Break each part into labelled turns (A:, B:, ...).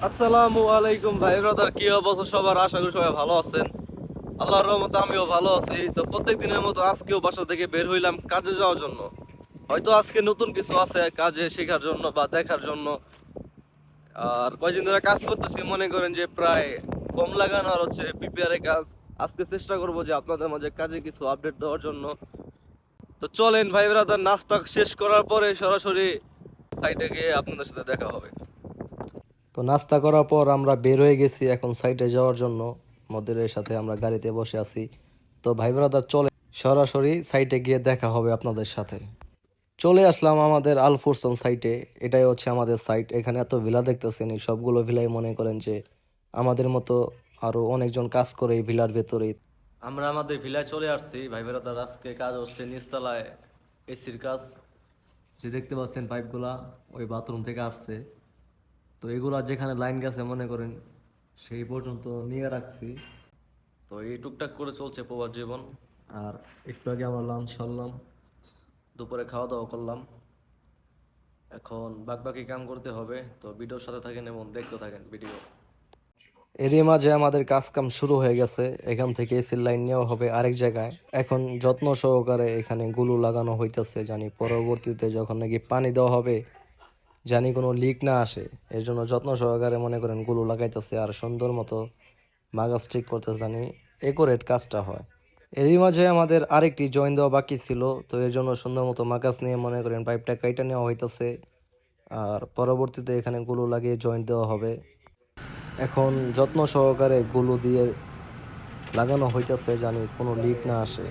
A: আসসালামু আলাইকুম ভাই ব্রাদার, কি অবস্থা সবার? আশা করি সবাই ভালো আছেন। আল্লাহর রহমতে আমিও ভালো আছি। তো প্রত্যেক দিনের মতো আজকেও বাসা থেকে বের হইলাম কাজে যাওয়ার জন্য। হয়তো আজকে নতুন কিছু আছে কাজে শেখার জন্য বা দেখার জন্য। আর কয়দিন ধরে কাজ করতেছি, মনে করেন যে প্রায় ফর্ম লাগানো আর হচ্ছে প্রিপেয়ারে কাজ। আজকে চেষ্টা করব যে আপনাদের মাঝে কাজে কিছু আপডেট দেওয়ার জন্য। তো চলেন ভাই ব্রাদার, নাস্তা শেষ করার পরে সরাসরি সাইটে গিয়ে আপনাদের সাথে দেখা হবে। তো নাস্তা করার পর আমরা বের হয়ে গেছি এখন সাইটে যাওয়ার জন্য। মদিরের সাথে আমরা গাড়িতে বসে আছি। তো ভাই ব্রাদার চলে সরাসরি সাইটে গিয়ে দেখা হবে আপনাদের সাথে। চলে আসলাম আমাদের আলফুরসন সাইটে। এটাই হচ্ছে আমাদের সাইট। এখানে এত ভিলা দেখতেছেন, এই সবগুলো ভিলাই মনে করেন যে আমাদের মতো আরো অনেকজন কাজ করে এই ভিলার ভেতরেই। আমরা আমাদের ভিলায় চলে আসছি ভাই ব্রাদার। আজকে কাজ হচ্ছে নিচতলায় এসির কাজ। যে দেখতে পাচ্ছেন পাইপগুলা ওই বাথরুম থেকে আসছে। তো এগুলা যেখানে লাইন গেছে মনে করেন সেই পর্যন্ত নিয়ে রাখছি। তো এই টুকটাক করে চলছে প্রবাস জীবন। আর একটু আগে আমরা লাঞ্চ সারলাম, দুপুরে খাওয়া দাওয়া করলাম। এখন বাকি কাম করতে হবে। তো ভিডিওর সাথে থাকেন এবং দেখতে থাকেন ভিডিও। এরই মাঝে আমাদের কাজ কাম শুরু হয়ে গেছে। এখান থেকে এসির লাইন নেওয়া হবে আরেক জায়গায়। এখন যত্ন সহকারে এখানে গুলো লাগানো হইতেছে, জানি পরবর্তীতে যখন নাকি পানি দেওয়া হবে জানি কোনো লিক না আসে। এর জন্য যত্ন সহকারে মনে করেন গুলো লাগাইতেছে আর সুন্দর মতো মাগাজ ঠিক করতেছে, জানি একুরেট কাজটা হয়। এরই মাঝে আমাদের আরেকটি জয়েন দেওয়া বাকি ছিল। তো এর জন্য সুন্দর মতো মাগাজ নিয়ে মনে করেন পাইপটা কাইটা নেওয়া হইতেছে। আর পরবর্তীতে এখানে গুলো লাগিয়ে জয়েন্ট দেওয়া হবে। এখন যত্ন সহকারে গুলো দিয়ে লাগানো হইতেছে, জানি কোনো লিক না আসে।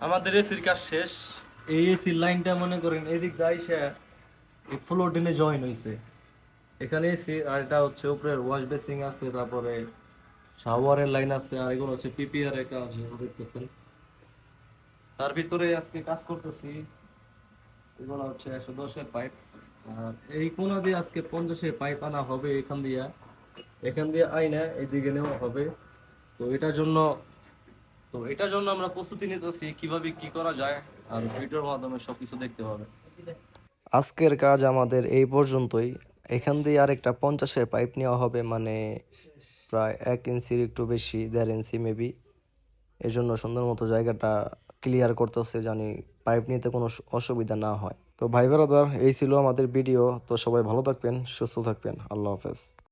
A: আমাদের এসির কাজ শেষ। এই এসির লাইনটা মনে করেন এদিক দিয়ে আইসা এই ফ্লোর টেনে জয়েন হইছে। এখানে এসি আর এটা হচ্ছে উপরের ওয়াশ বেসিং আছে, তারপরে শাওয়ারের লাইন আছে, আর এগুলো হচ্ছে পিপিআর এর কাজ দেখতেছেন। তার ভিতরে আজকে কাজ করতেছি। এগুলো হচ্ছে 110-এর পাইপ। আর এই কোনা দিয়ে আজকে 50-এর পাইপ আনা হবে। এখান দিয়ে আইনা এইদিকে নেওয়া হবে। তো এটার জন্য আমরা প্রস্তুতি নিতেছি কিভাবে কি করা যায়। আর ভিডিওর মাধ্যমে সবকিছু দেখতে হবে। আজকের কাজ আমাদের এই পর্যন্তই। এখান দিয়ে আরেকটা 50-এর পাইপ নেওয়া হবে, মানে প্রায় 1 ইঞ্চির একটু বেশি, 1.5 ইঞ্চি মেবি। এর জন্য সুন্দর মতো জায়গাটা ক্লিয়ার করতেছে, জানি পাইপ নিতে কোনো অসুবিধা না হয়। তো ভাই ব্রাদার, এই ছিল আমাদের ভিডিও। তো সবাই ভালো থাকবেন, সুস্থ থাকবেন। আল্লাহ হাফেজ।